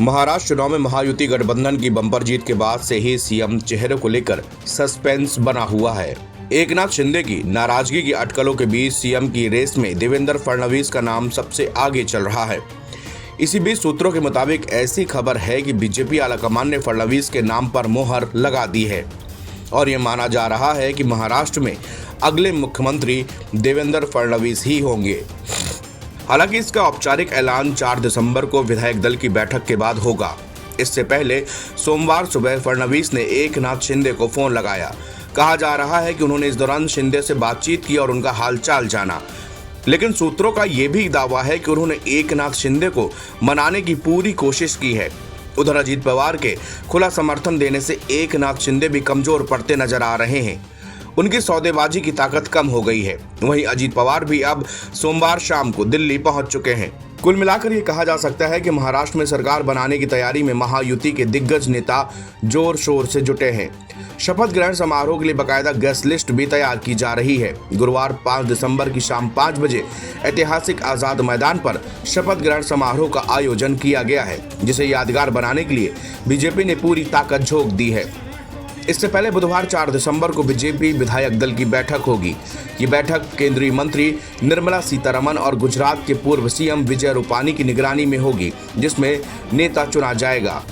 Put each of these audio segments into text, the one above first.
महाराष्ट्र चुनाव में महायुति गठबंधन की बम्पर जीत के बाद से ही सीएम चेहरे को लेकर सस्पेंस बना हुआ है। एकनाथ शिंदे की नाराजगी की अटकलों के बीच सीएम की रेस में देवेंद्र फडणवीस का नाम सबसे आगे चल रहा है। इसी बीच सूत्रों के मुताबिक ऐसी खबर है कि बीजेपी आलाकमान ने फडणवीस के नाम पर मोहर लगा दी है और ये माना जा रहा है कि महाराष्ट्र में अगले मुख्यमंत्री देवेंद्र फडणवीस ही होंगे। हालांकि इसका औपचारिक ऐलान 4 दिसंबर को विधायक दल की बैठक के बाद होगा। इससे पहले सोमवार सुबह फडणवीस ने एकनाथ शिंदे को फोन लगाया। कहा जा रहा है कि उन्होंने इस दौरान शिंदे से बातचीत की और उनका हालचाल जाना, लेकिन सूत्रों का यह भी दावा है कि उन्होंने एकनाथ शिंदे को मनाने की पूरी कोशिश की है। उधर अजीत पवार के खुला समर्थन देने से एकनाथ शिंदे भी कमजोर पड़ते नजर आ रहे हैं। उनकी सौदेबाजी की ताकत कम हो गई है। वहीं अजीत पवार भी अब सोमवार शाम को दिल्ली पहुंच चुके हैं। कुल मिलाकर ये कहा जा सकता है कि महाराष्ट्र में सरकार बनाने की तैयारी में महायुति के दिग्गज नेता जोर शोर से जुटे हैं। शपथ ग्रहण समारोह के लिए बकायदा गेस्ट लिस्ट भी तैयार की जा रही है। गुरुवार 5 दिसंबर की शाम 5 बजे ऐतिहासिक आजाद मैदान पर शपथ ग्रहण समारोह का आयोजन किया गया है, जिसे यादगार बनाने के लिए बीजेपी ने पूरी ताकत झोंक दी है। इससे पहले बुधवार 4 दिसंबर को बीजेपी विधायक दल की बैठक होगी। ये बैठक केंद्रीय मंत्री निर्मला सीतारमण और गुजरात के पूर्व सीएम विजय रूपानी की निगरानी में होगी, जिसमें नेता चुना जाएगा।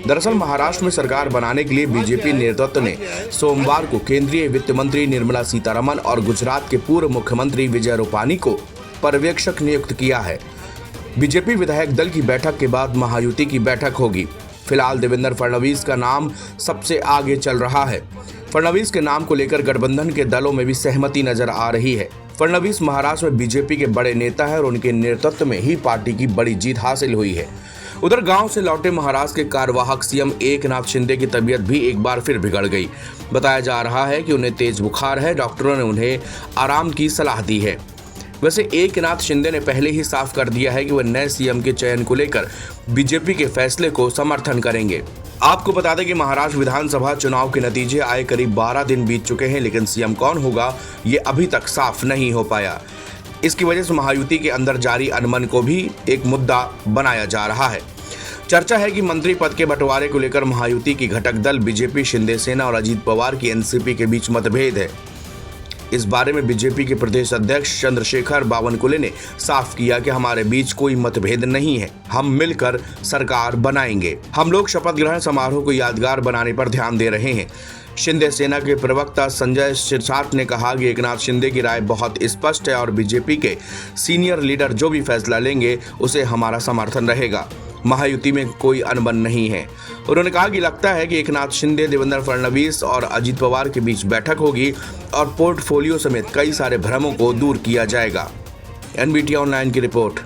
दरअसल महाराष्ट्र में सरकार बनाने के लिए बीजेपी नेतृत्व ने सोमवार को केंद्रीय वित्त मंत्री निर्मला सीतारमण और गुजरात के पूर्व मुख्यमंत्री विजय रूपानी को पर्यवेक्षक नियुक्त किया है। बीजेपी विधायक दल की बैठक के बाद महायुति की बैठक होगी। फिलहाल देवेंद्र फडणवीस का नाम सबसे आगे चल रहा है। फडणवीस के नाम को लेकर गठबंधन के दलों में भी सहमति नजर आ रही है। फडणवीस महाराष्ट्र में बीजेपी के बड़े नेता है और उनके नेतृत्व में ही पार्टी की बड़ी जीत हासिल हुई है। उधर गांव से लौटे महाराष्ट्र के कार्यवाहक सीएम एकनाथ शिंदे की तबीयत भी एक बार फिर बिगड़ गई। बताया जा रहा है कि उन्हें तेज बुखार है। डॉक्टरों ने उन्हें आराम की सलाह दी है। वैसे एकनाथ शिंदे ने पहले ही साफ कर दिया है कि वह नए सीएम के चयन को लेकर बीजेपी के फैसले को समर्थन करेंगे। आपको बता दें कि महाराष्ट्र विधानसभा चुनाव के नतीजे आए करीब 12 दिन बीत चुके हैं, लेकिन सीएम कौन होगा ये अभी तक साफ नहीं हो पाया। इसकी वजह से महायुति के अंदर जारी अनबन को भी एक मुद्दा बनाया जा रहा है। चर्चा है कि मंत्री पद के बंटवारे को लेकर महायुति की घटक दल बीजेपी, शिंदे सेना और अजीत पवार की एनसीपी के बीच मतभेद है। इस बारे में बीजेपी के प्रदेश अध्यक्ष चंद्रशेखर बावनकुले ने साफ किया कि हमारे बीच कोई मतभेद नहीं है, हम मिलकर सरकार बनाएंगे। हम लोग शपथ ग्रहण समारोह को यादगार बनाने पर ध्यान दे रहे हैं। शिंदे सेना के प्रवक्ता संजय शिरसाट ने कहा कि एकनाथ शिंदे की राय बहुत स्पष्ट है और बीजेपी के सीनियर लीडर जो भी फैसला लेंगे उसे हमारा समर्थन रहेगा। महायुति में कोई अनबन नहीं है। उन्होंने कहा कि लगता है कि एकनाथ शिंदे, देवेंद्र फडणवीस और अजीत पवार के बीच बैठक होगी और पोर्टफोलियो समेत कई सारे भ्रमों को दूर किया जाएगा। एनबीटी ऑनलाइन की रिपोर्ट।